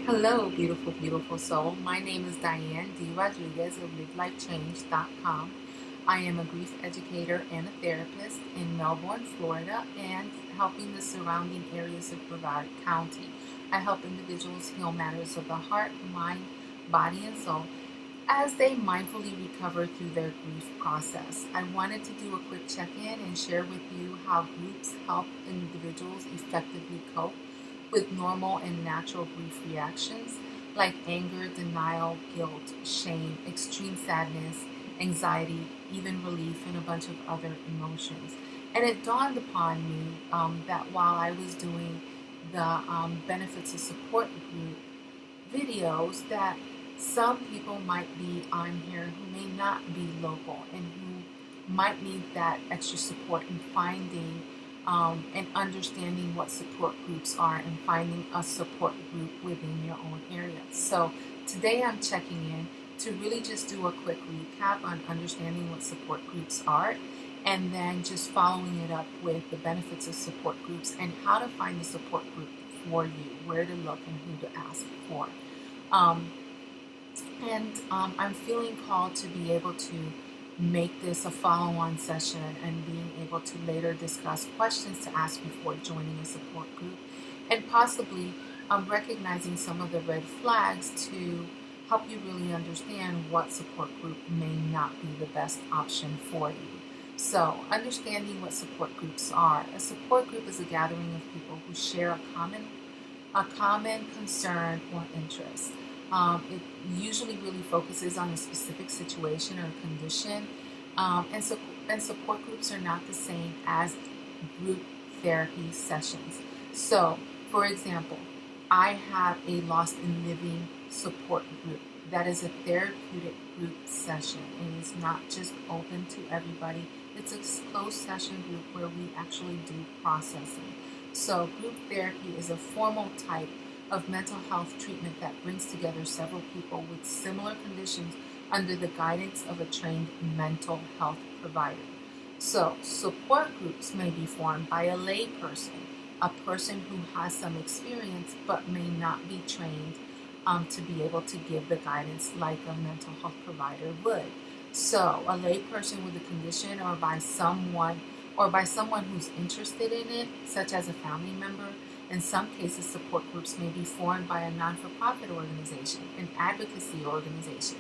Hello, beautiful, beautiful soul. My name is Diane D. Rodriguez of LiveLifeChange.com. I am a grief educator and a therapist in Melbourne, Florida, and helping the surrounding areas of Brevard County. I help individuals heal matters of the heart, mind, body, and soul as they mindfully recover through their grief process. I wanted to do a quick check-in and share with you how groups help individuals effectively cope with normal and natural grief reactions like anger, denial, guilt, shame, extreme sadness, anxiety, even relief, and a bunch of other emotions. And it dawned upon me that while I was doing the benefits of support group videos, that some people might be on here who may not be local and who might need that extra support in finding and understanding what support groups are and finding a support group within your own area. So today I'm checking in to really just do a quick recap on understanding what support groups are, and then just following it up with the benefits of support groups and how to find the support group for you, where to look and who to ask for. Um, I'm feeling called to be able to make this a follow-on session and being able to later discuss questions to ask before joining a support group, and possibly recognizing some of the red flags to help you really understand what support group may not be the best option for you. So, understanding what support groups are. A support group is a gathering of people who share a common concern or interest. It usually really focuses on a specific situation or condition, and support groups are not the same as group therapy sessions. So, for example, I have a Lost in Living support group. That is a therapeutic group session, and it's not just open to everybody. It's a closed session group where we actually do processing. So, group therapy is a formal type of mental health treatment that brings together several people with similar conditions under the guidance of a trained mental health provider. So, support groups may be formed by a lay person, a person who has some experience but may not be trained to be able to give the guidance like a mental health provider would. So, a lay person with a condition, or by someone who's interested in it, such as a family member. In some cases, support groups may be formed by a non-for-profit organization, an advocacy organization,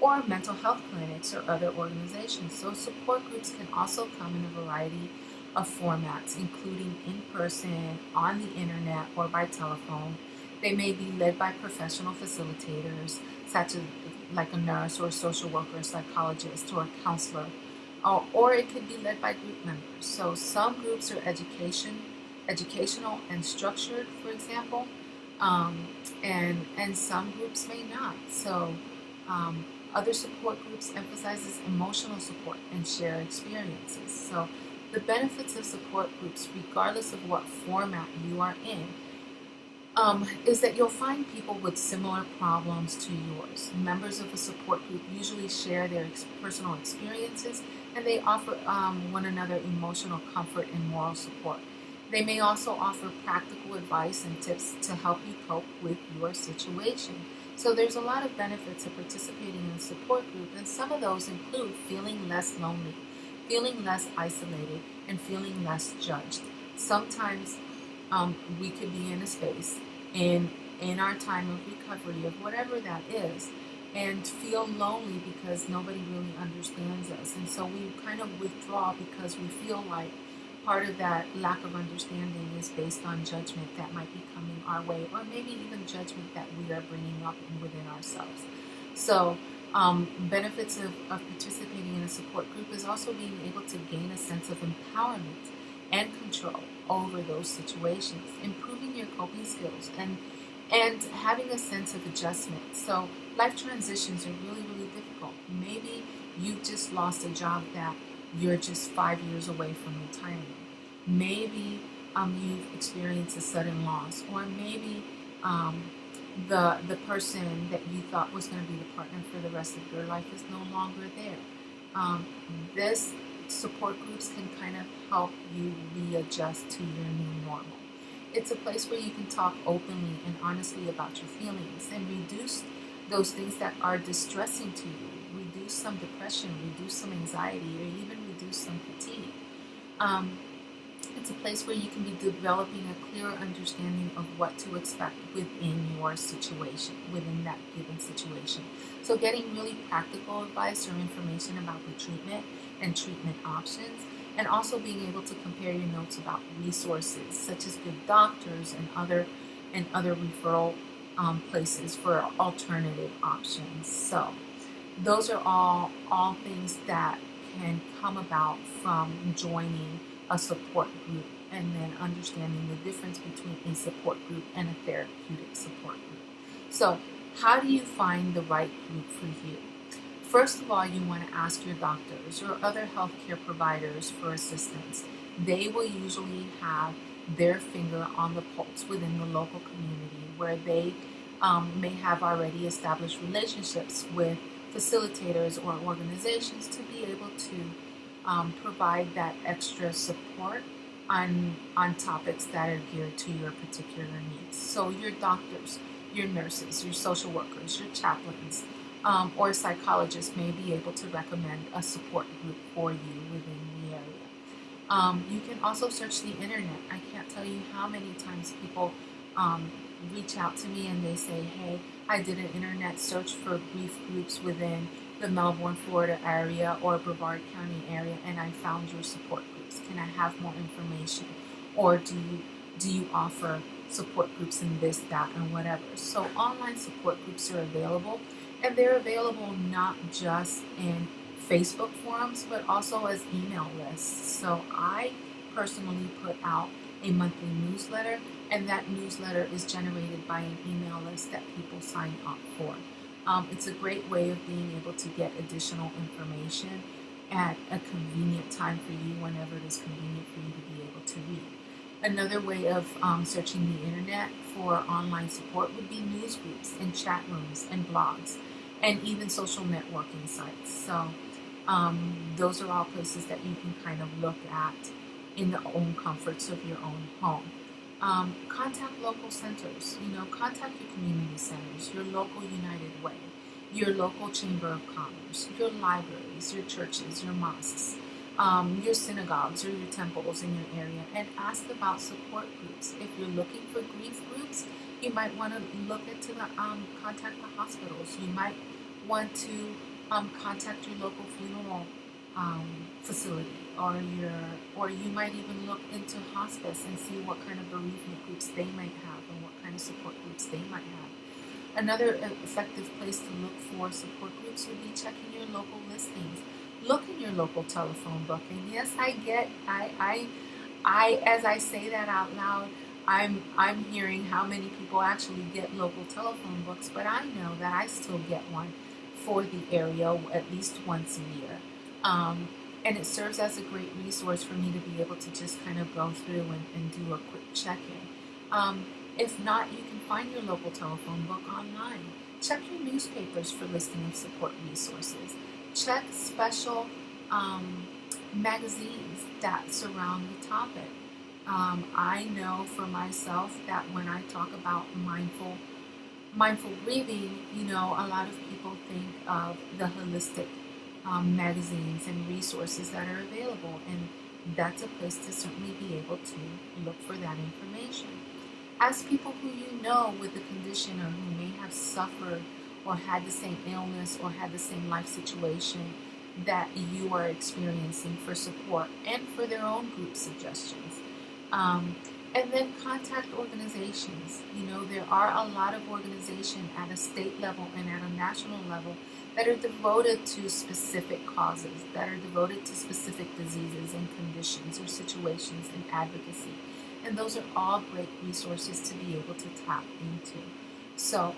or mental health clinics or other organizations. So support groups can also come in a variety of formats, including in person, on the internet, or by telephone. They may be led by professional facilitators, such as like a nurse or a social worker, a psychologist, or a counselor, or it could be led by group members. So some groups are educational and structured, for example, and some groups may not. So other support groups emphasizes emotional support and share experiences. So the benefits of support groups, regardless of what format you are in, is that you'll find people with similar problems to yours. Members of a support group usually share their personal experiences, and they offer one another emotional comfort and moral support. They may also offer practical advice and tips to help you cope with your situation. So there's a lot of benefits of participating in a support group, and some of those include feeling less lonely, feeling less isolated, and feeling less judged. Sometimes we could be in a space in our time of recovery of whatever that is, and feel lonely because nobody really understands us, and so we kind of withdraw because we feel like part of that lack of understanding is based on judgment that might be coming our way, or maybe even judgment that we are bringing up within ourselves. So benefits of participating in a support group is also being able to gain a sense of empowerment and control over those situations, improving your coping skills, and having a sense of adjustment. So life transitions are really, really difficult. Maybe you just lost a job that you're just 5 years away from retirement. Maybe you've experienced a sudden loss, or maybe the person that you thought was going to be the partner for the rest of your life is no longer there. This support groups can kind of help you readjust to your new normal. It's a place where you can talk openly and honestly about your feelings and reduce those things that are distressing to you. Reduce some depression, reduce some anxiety, or even reduce some fatigue. Um, it's a place where you can be developing a clearer understanding of what to expect within your situation, within that given situation. So, getting really practical advice or information about the treatment and treatment options, and also being able to compare your notes about resources such as good doctors and other referral places for alternative options. So, those are all things that can come about from joining a support group and then understanding the difference between a support group and a therapeutic support group. So, how do you find the right group for you? First of all, you want to ask your doctors or other healthcare providers for assistance. They will usually have their finger on the pulse within the local community where they may have already established relationships with facilitators or organizations to be able to provide that extra support on topics that are geared to your particular needs. So your doctors, your nurses, your social workers, your chaplains, or psychologists may be able to recommend a support group for you within the area. You can also search the internet. I can't tell you how many times people reach out to me and they say, hey, I did an internet search for grief groups within the Melbourne, Florida area or Brevard County area, and I found your support groups. Can I have more information? Or do you offer support groups in this, that, and whatever? So online support groups are available, and they're available not just in Facebook forums, but also as email lists. So I personally put out a monthly newsletter, and that newsletter is generated by an email list that people sign up for. It's a great way of being able to get additional information at a convenient time for you whenever it is convenient for you to be able to read. Another way of searching the internet for online support would be news groups and chat rooms and blogs and even social networking sites. So those are all places that you can kind of look at in the own comforts of your own home. Contact local centers, contact your community centers, your local United Way, your local Chamber of Commerce, your libraries, your churches, your mosques, your synagogues or your temples in your area, and ask about support groups. If you're looking for grief groups, you might want to look into contact the hospitals. You might want to contact your local funeral facility, or you might even look into hospice and see what kind of bereavement groups they might have and what kind of support groups they might have. Another effective place to look for support groups would be checking your local listings. Look in your local telephone book, and yes, I as I say that out loud, I'm hearing how many people actually get local telephone books, but I know that I still get one for the area at least once a year. And it serves as a great resource for me to be able to just kind of go through and do a quick check-in. If not, you can find your local telephone book online. Check your newspapers for listing of support resources. Check special magazines that surround the topic. I know for myself that when I talk about mindful grieving, a lot of people think of the holistic magazines and resources that are available, and that's a place to certainly be able to look for that information. Ask people who you know with the condition or who may have suffered or had the same illness or had the same life situation that you are experiencing for support and for their own group suggestions. And then contact organizations. There are a lot of organizations at a state level and at a national level that are devoted to specific causes, that are devoted to specific diseases and conditions or situations and advocacy. And those are all great resources to be able to tap into. So,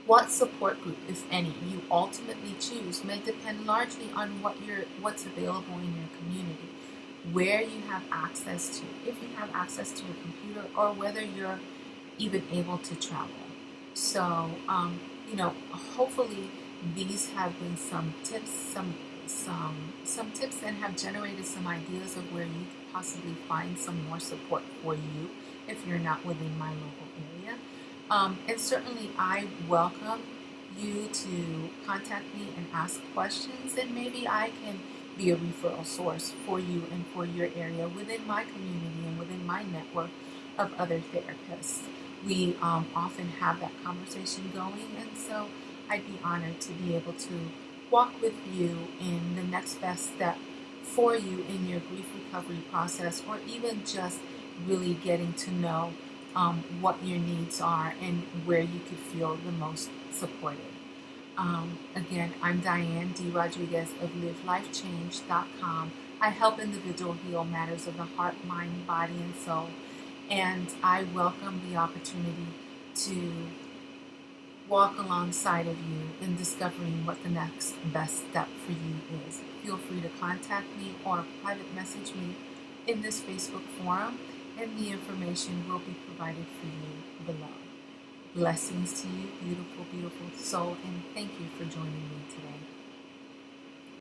what support group, if any, you ultimately choose may depend largely on what's available in your community, where you have access to, if you have access to a computer, or whether you're even able to travel. So, hopefully these have been some tips, some tips, and have generated some ideas of where you could possibly find some more support for you if you're not within my local area. And certainly I welcome you to contact me and ask questions, and maybe I can be a referral source for you and for your area within my community and within my network of other therapists. We often have that conversation going, and so I'd be honored to be able to walk with you in the next best step for you in your grief recovery process, or even just really getting to know what your needs are and where you could feel the most supported. Again, I'm Diane D. Rodriguez of LiveLifeChange.com. I help individuals heal matters of the heart, mind, body, and soul. And I welcome the opportunity to walk alongside of you in discovering what the next best step for you is. Feel free to contact me or private message me in this Facebook forum, and the information will be provided for you below. Blessings to you, beautiful, beautiful soul, and thank you for joining me today.